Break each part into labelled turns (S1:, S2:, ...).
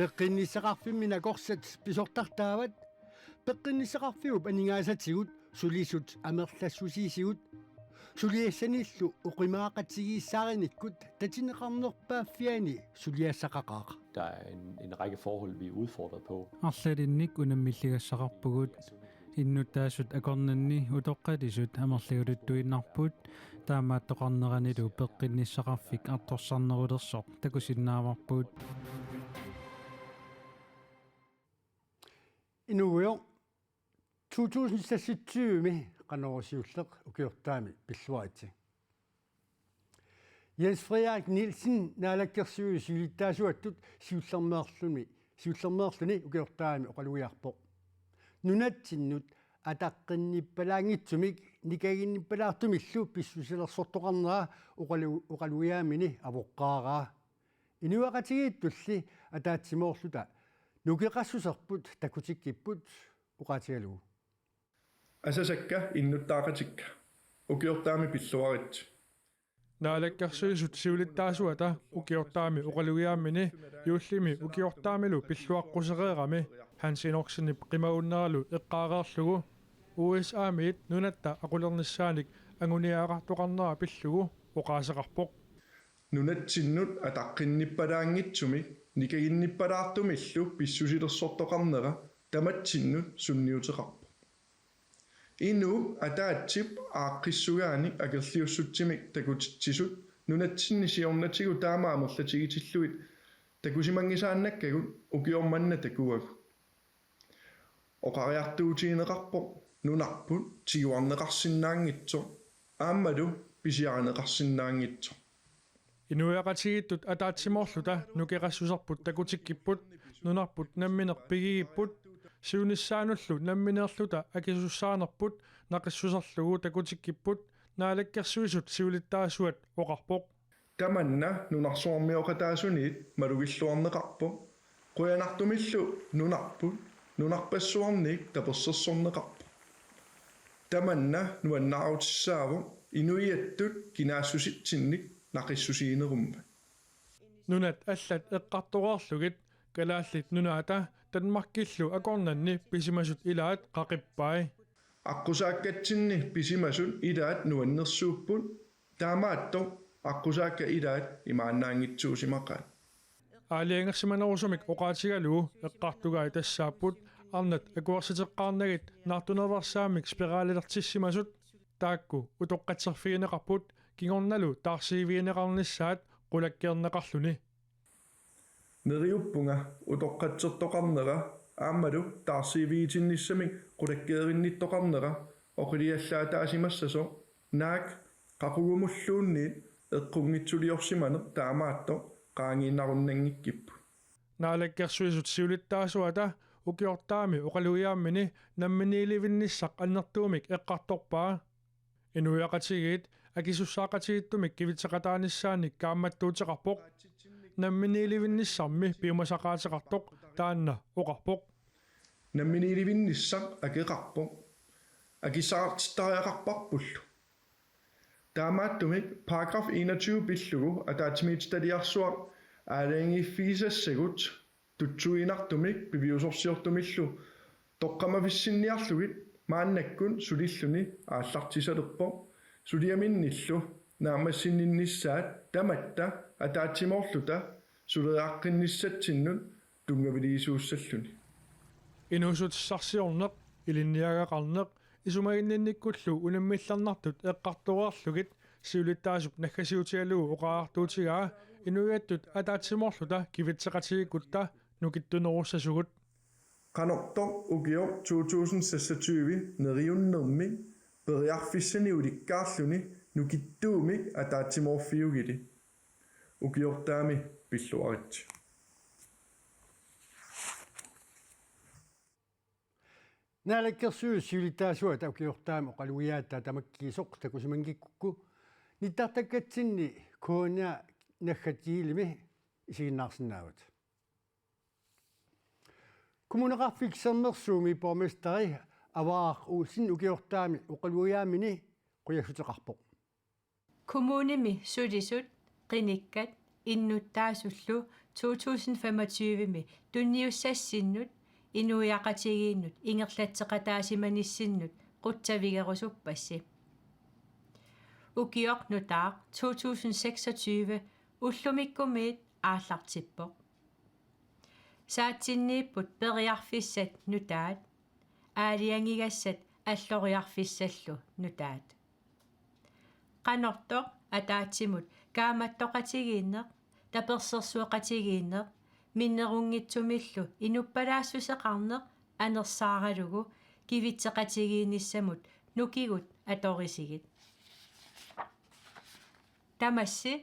S1: Peqqinnissaqarfimmi nakorsat pisortartaavat peqqinnissaqarfiup aningaasatigut sulisut amerlassusiisigut suliassanillu uqimaaqatigiissaarinnikkut tatineqarnerpaaffiani suliassaqaqaaqa.
S2: Der er en række forhold, vi er udfordret på.
S3: Arlalinnik unammillassaqarpugut innuttaasut akornanni utoqqalisut amerliguluttuinnarput taamaattoqarneranilu peqqinissaqarfik artorsarnerulersoq takusinnaavarput
S1: Inuuyo 2027 qanorisiulleq ukiortaami pilluaritsi Jens Frederik Nielsen naalakkersuui siulittaasuattut siullermeerluni ukiortaami oqaluiarpoq nunatsinnut ataqqinnippalaangitsumik nikaginnippalaartumillu pissusilersortoqarneraa uqaluiaamini avoqqaaraa inuaqatigiittulli ataatsimoorluta nukeqassuserput takutikkiput uqaatigalugu
S4: asasakka innuttaaqatikka ukiortaami pilluarit
S5: naalakkersuisut siulittaasuata ukiortaami uqalugiaammini yuullimi ukiortaamilu pilluaqquseriqami hansinorsinip qimagunneralu eqqaareerlugu USA-miit nunatta aqulernissaanik anguniaaqartoqarnera pillugu uqaaseqarpoq
S4: nunatsinnut ataqqinnippalaangitsumi nikaginnippalaartumillu pissusilersortoqarnera tamatsinnut sunniuteqarpo inu ataatsip aaqqissugaani akerliussutsimik takutitsisut nunatsinisiornatigu taamaamerlatigitilluit takusimangisaannakkagut ukiormanna takuagu oqariartuutiineqarpoq nunarput tiguarneqarsinnaangitso aammalu pisiareneqarsinnaangitso
S5: inuiaqatigiittut ataatsimorluta nukeqassuserput takutikkiput nunarput namminerpigigipput siunissaanullu nammineerluta akisussaanerput naqissuserlugu takutikkiput naalakkersuisut siulittaasuat oqarpoq
S4: tamanna nunarsuarmioqataasuniit malugilluarneqarpo quyanartumillu nunarput nunarpassuarniik tapersersorneqarpo tamanna nuannaarutissaavo inuiattut kinaassusitsinnik naqissusiinerumma
S5: nunat allat eqqartoqaarlugit kalaallit nunaata tanmarkillu akornanni pisimasut ilaat qaqippai
S4: аққусааккатсинни писимасут илаат нуаннерсууппут таамаатто аққусаакка илаат имааннаангитсуусимақаат
S5: аалиангерсиманерусумик оqaatigaluu эqqartugai тассааппут арнат акуарситеққарнагит наартунерварсаамик спиралилертиссимасут таакку утоққатсерфигинеқарпут кигорналу таарсиивигинеқарнissaат qulakkeerneqarluni
S4: нериуппунга утоққатсертоқарнера ааммалу таарсиивигитинниссамик qulakkeerinniттоқарнера оқилиаллаатаасимассасо наак қақугумуллуунниит эққунгитсулиорсиманер таамаатто qaangiinnarunnaangikkipp
S5: naalakkersuisut siulittaasuata ukiortaami oqalugiaammini namminiilivinnissaq annertuumik eqqartorpaa inuiaqatigiit akissussaaqatigittumik kivitseqataanissaannik kaammattuuteqarpoq namminiilivinnissarmi piumasaqaateqartoq taanna oqarpoq
S4: namminiilivinnissaq akeqarpoq akisaartitariaqarparpullu taamaattumik paragraf 21 pillugu ataatimiitstaliarsuaq aalaangiiffigisassagut tutsuinartumik piviusorsiortumillu toqqamavissинниарлугит мааннаккун сулиллуни ааллартисалерпо сулиаминниллу наамассинниннissaат таматта атаатсимоорлута сулеааққинниссатсиннут тунгавилигисууссаллуни
S5: инусутиссарсиорнеқ илинниагақарнеқ исумагиннинниккуллу унаммилларнартут эққартуаарлугит сиулиттаасуп наггасиутигалугу оqaartuutigaa инуиаттут атаатсимоорлута кивитсеқатигиккутта нукиттунеруссасугут
S4: qanortor ukior 2026 neriunnermi periarfissaniulikkaarluni nukittuumik ataatsimorfiugili ukiortaami pilluarit
S1: naalakkersuus siulittaasuat ukiortaami oqaluiaattaa tamakkiisoq takusimangikku nittartakkatsinni koona naggatiilimi isiginnaarsinnaavat kommuneqarfiksernersuumi bormesteri avaaq uulsin ukiortaami uqaluiaamini quyaxuteqarpoq
S6: kommunimi sulisut qinikkat innuttaasullu 2025-ми тунниуссассиннут инуиақатигииннут ингерлатсеқатаасиманиссиннут қутсавигерусуппасси укиорнутаақ 2026 уллумиккумиит ааллартиппоқ саатсиннииппут периарфиссат нутаат аалиангигассат аллориарфиссаллу нутаат qanорtoq атаатсимут кааматтоқатигииннеқ таперсерсуеқатигииннеқ миннерунгитсумиллу инуппалаассусеқарнеқ анерсааралугу кивитсеқатигииниссамут нукигут аторисигит тамасси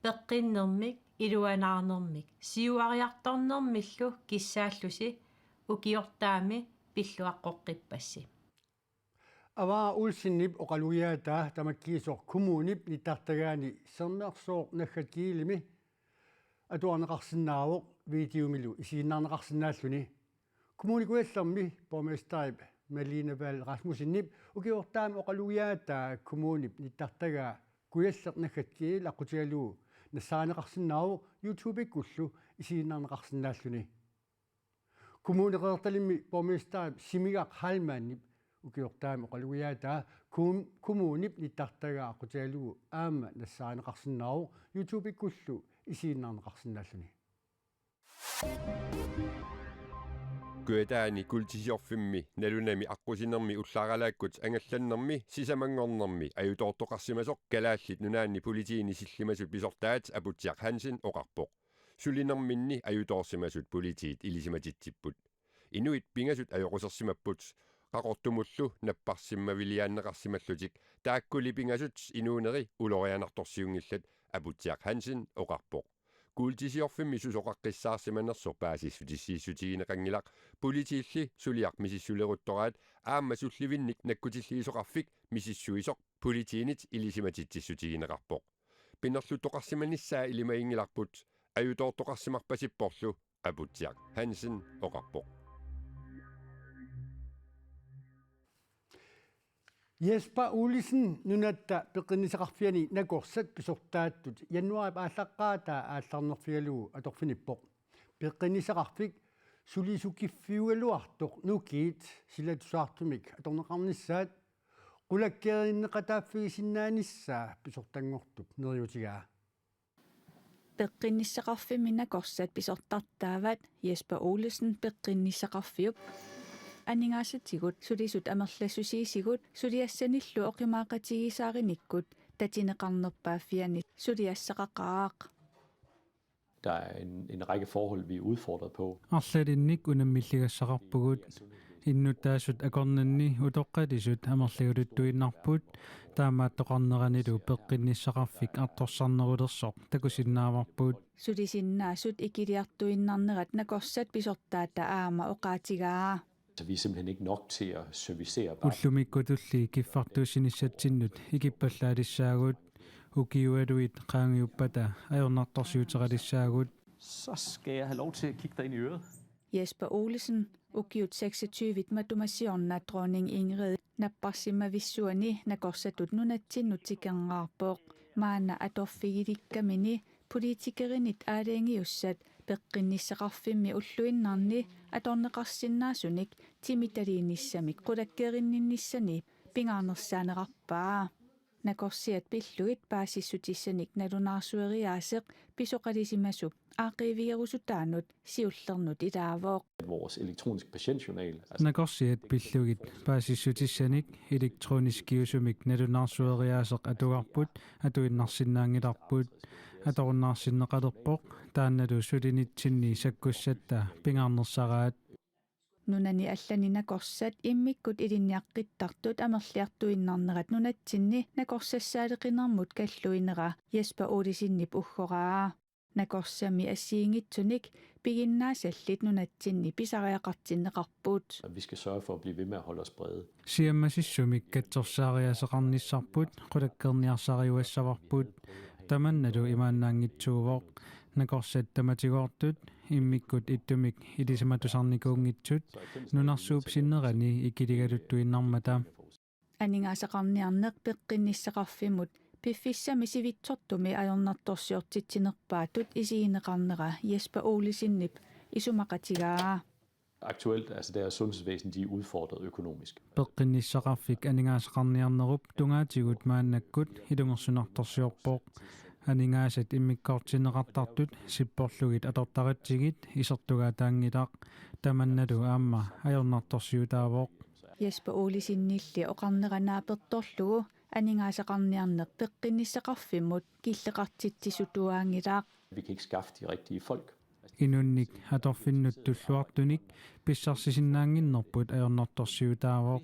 S6: пеққиннэрмик илуанаарнэрмик сиуариарторнэрмиллу киссааллуси укиортаами пиллуаққоққиппасси
S1: аваа улсиннип оқалуяатаа тамаккиисоқ кумуунип нитартагаани сернерсооқ наггакиилими атуарнеқарсинаавоқ видеомилу исигиннаарнеқарсинааллуни кумууникуаллерми борместарип Malene Val Rasmussinip укиортаами оқалуяатаа кумуунип ниттартагаа куяллеқ наггаккиил аққутигалуу нассаанеқарсинаавоқ YouTube-иккуллу исигиннаарнеқарсинааллуни кумуунеқерталимми борместарип симигақ халмааннип укиортаами оқалуяатаа кумуунип ниттартагаа аққутигалуу аама нассаанеқарсинаавоқ YouTube-иккуллу исигиннаарнеқарсинааллуни
S7: Kuetaani kultisiorfimmi nalunami аққусинерми уллааралааккут ангалланнэрми сисамангорнэрми аюторtoqarsimasoq kalaallit nunaanni politiini sillimasut pisortaat aputiaq Hansen oqarpoq sulinerminni ajutorsimasut politiit ilisimatittipput inuit pingasut ajoqusерsimapput qaqortumullu napparsimmaviliaanneqarsimallutik taakkuli pingasut inuuneri ulorianartorsiungillat aputiaq Hansen oqarpoq kultisiorfimmi susoqaqqissaarsimanerso paasissutissiissutigineqangilaq politiilli suliaq misissuleruttoraat aamma sullivinnik nakkutilliisoqarfik misissuisoq politiinit ilisimatitissutigineqarpoq pinerluttoqarsimanissaa ilimaingilarput ajutortoqarsimarpasipporlu aputiaq Hansen oqarpoq
S1: Jesper Olesen nunatta peqinniseqarfiani nakorsat pisortaattut januarip ааllaqqaataa aallarnerfialuu atorfinippoq peqinniseqarfik sulisukiffiugaluartoq nukiit silatusaartumik atorneqarnissaat qulakkeerinneqataaffigisinnaanissaa pisortangortup neriutigaa
S8: peqinniseqarfimi nakorsat pisortartaavat Jesper Olesen peqinniseqarfiup анингаасатигут сулисут амерлассусиисигут сулиассаниллу оқимаақатигисааринниккут татинеқарнерпааффиани сулиассақақаақ
S2: Der er en række forhold, vi er udfordret på.
S3: арлалинник унаммиллигассақарпугут иннутаасут акорнанни утоққалисут амерлигулуттуиннарпут таамааттоқарнеранилу пеққинниссақарфик арторсарнерулерсоқ такусиннааварпут
S8: сулисиннаасут икилиартуиннарнерат накорсат писортаата аама оқаатигаа
S2: Så vi er simpelthen ikke nok til at servicere bare.
S3: уллумиккутулли киффартуусиниссатсиннут икиппаллаалиссаагут укиуалуит qaangiuppata ajornartorsiuterалиссаагут
S2: Så skal jeg have lov til at kigge dig ind i øret.
S8: Jesper Olesen ukiut 26 matumassiorna dronning Ingrid napparsimavissuani nakorsatut nunatsinnutikerngaarpoq maana atorfigidikkamini politikerinit aaleengiussat peqqinnisseqarfimmi ulluinnarni atorneqarsinnaasunik timitaliinissamik qulakkerinninnissani pingaarnersaaneqarpaa nakorsiat pilluit paasissutiissanik nalunaarsueriaaseq pisoqalisimassup aaqiivigerusutaanut siullernut ilaavoq
S2: Vores elektroniske patientjournal.
S3: накорсиат пиллугит паасиссутиссаник электрониск киусумик налунаарсуериаасеq атуарпут атуиннарсинаангиларпут аторуннаарсиннеқалерпоқ таанналу сулинитсинни саккуссатта пингаарнерсараат
S8: нунани аллани накорсат иммиккут илинниаққиттартут амерлиартуиннарнерат нунатсинни накорсассаалеқинермут каллуинера Jesper Olesиннип уггораа накорсами ассиингитсуник пигиннаасаллит нунатсинни писариақартиннеқарпут
S2: Vi skal sørge for at blive ved med at holde os brede.
S3: сиаммасиссумик катсорсаариасеқарниссарпут қулаккерниарсариуассаварпут таманналу имааннаангитсуувоқ накорсат таматигоортут иммиккут иттумик илисаматусарникуунгитсут нунарсууп синнерани иккилигалуттуиннармата
S8: анингаасақарниарнеқ пеққинниссақарфимут Piffissami sivitsortumi ajornartorsiortitsinerpaatut isigineqarnera Jesper Olesinnip isumaqatigaa.
S2: Aktuelt, altså deres sundhedsvæsen, de er udfordret økonomisk.
S3: Peqqinissaqarfik aningaasaqarniarnerup tungaatigut maannakkut ilungersunartorsiorpoq aningaasat immikkaortineqartartut sipporlugit atortaritsigit isertugaa taangilaq tamannalu aamma ajornartorsiutaavoq.
S8: Jesper Olesinnilli oqarneranaapertorlugu aningaasaqarniarneq peqqinissaqarfimmut killeqartitsisutuaangilaaq.
S2: Vi kan ikke skaffe de rigtige folk.
S3: Inunnik atorfinnut pissarsisinnaanginnerput ajornartorsiutaavoq.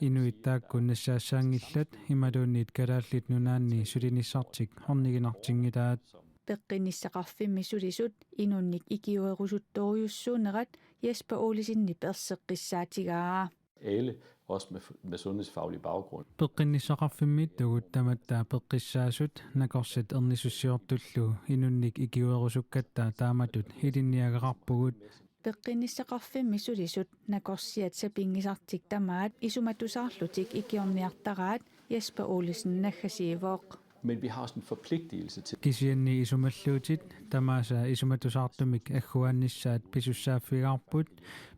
S3: Inuittaakkun nassaasaangillat imaluunniit kalaallit nunaanni sulinissartik horniginartingilaat.
S8: Peqqinissaqarfimmi sulisut inunnik ikiuerusuttoriussuunerat Jesper Olesinnip erseqqissaatigaa.
S2: Alle, også med sundhedsfaglig baggrund.
S3: Peqqinissaqarfimmiittugut tamattaa peqqissaasut nakorsat ernisussiortullu inunnik ikiuerusukkatta taamatut hilinniagaqarpugut.
S8: Peqqinissaqarfimmi sulisut nakorsiat sapingisartik tamaat isumatusaarlutik ikiorniartaraat Jesper Olesen naggasiivooq.
S2: Men vi har også en forpligtelse til
S3: Kisianni isumalluutit tamaasa isumatusaartumik agguannissaat pisussaaffigaarput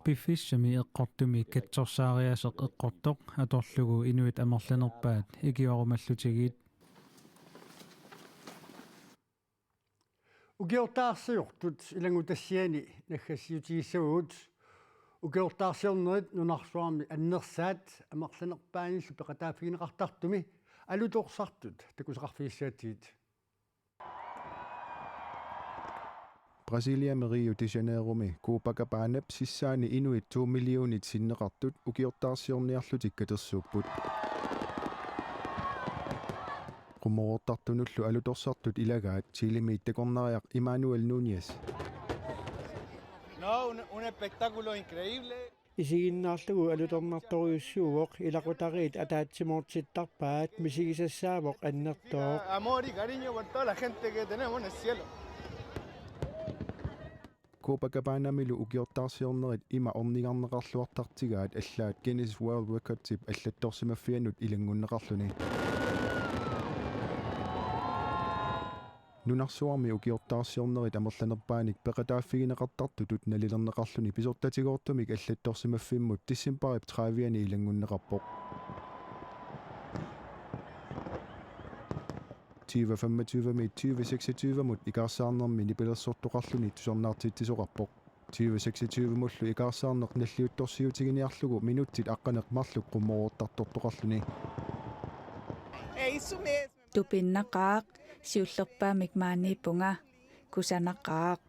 S3: piffissami eqqortumi katsorsaariaseq eqqortoq atorlugu inuit amerlanerpaat ikiorumallutigiit.
S1: Ukiortaarsiortut ilangutassiani naggasiutigissaguut ukiortaarsiornerit nunarsuarmi annersaat amerlanerpaanillu peqataafigineqartartumi alutorsartut takusaqarfiissaatiit.
S9: Brasilia med Rio de Janeiro Copacabana sissaani inuit 2 millionit sinneqartut ukiortaarsiorniarlutikkatersuupput. Qumorortartunullu alutorsartut ilagaat Chile-miittakornariaq Emmanuel Núñez.
S10: No, un espectáculo increíble.
S11: Isiginnaarlugu alutornartoriussuuvoq ilaqutariit ataatsimortittarpaat misigisassaavoq annertooq.
S10: Amor y cariño por toda la gente que tenemos en el cielo.
S9: Copacabana milu ukiortaarsiornerit ima ornigarneqarluartartigaat allaat Guinness World Records allattorsimaffianut ilangunneqarluni. Nunarsuarmi ukiortaarsiornerit amerlanerpaanik peqataaffigineqartartutut nalilerneqarluni pisortatigoortumik allattorsimaffimmut tissimparip 30-ani ilangunneqarpoq. 2025 mut ikaarsaarnermi nipilersortoqarluni tusornaartiittisoqarpoq. 2026 mullu ikaarsaarneq nalliuttorsiutiginiarlugu minuttit aqqaneq marluk qumorortartortoqarluni.
S8: Tupinnaqaaq siullerpaamik maaniipunga kusanaqaaq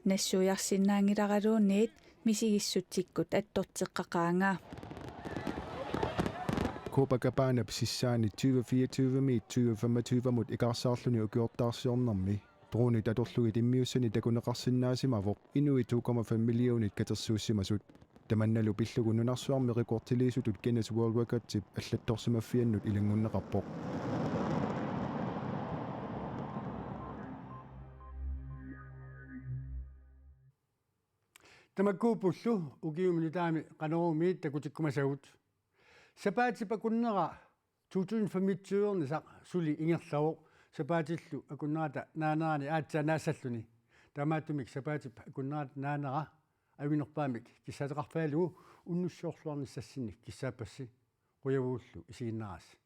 S8: nassuujarsinnaangilaraluunniit misigissutikkut attorteqqaqaanga.
S9: Copacabana sissaani 2024 mut ikaarsaarluni ukiortaarsiornermi droonit atorlugit immiussani takuneqarsinnaasimaavoq inui 2,5 millionit katersuussimasut. Tamannalu pillugu nunarsuarmi rekordtilisutut Guinness World Records allattorsimaffiannut ilangunneqarpoq.
S1: Tamakkuupullu ukiumilutaami qanerumiit takutikkumasagut. Sapaatipakunnera 2025 suli ingerlawoq sapaatillu akunnerata naaneraani aatsaanaassalluni tamaatumik sapaatip akunnerata naanera avinerpaamik kissaateqarfaalugu unnussuorluarnissassinik kissaapassi quyavuullu isiginneras.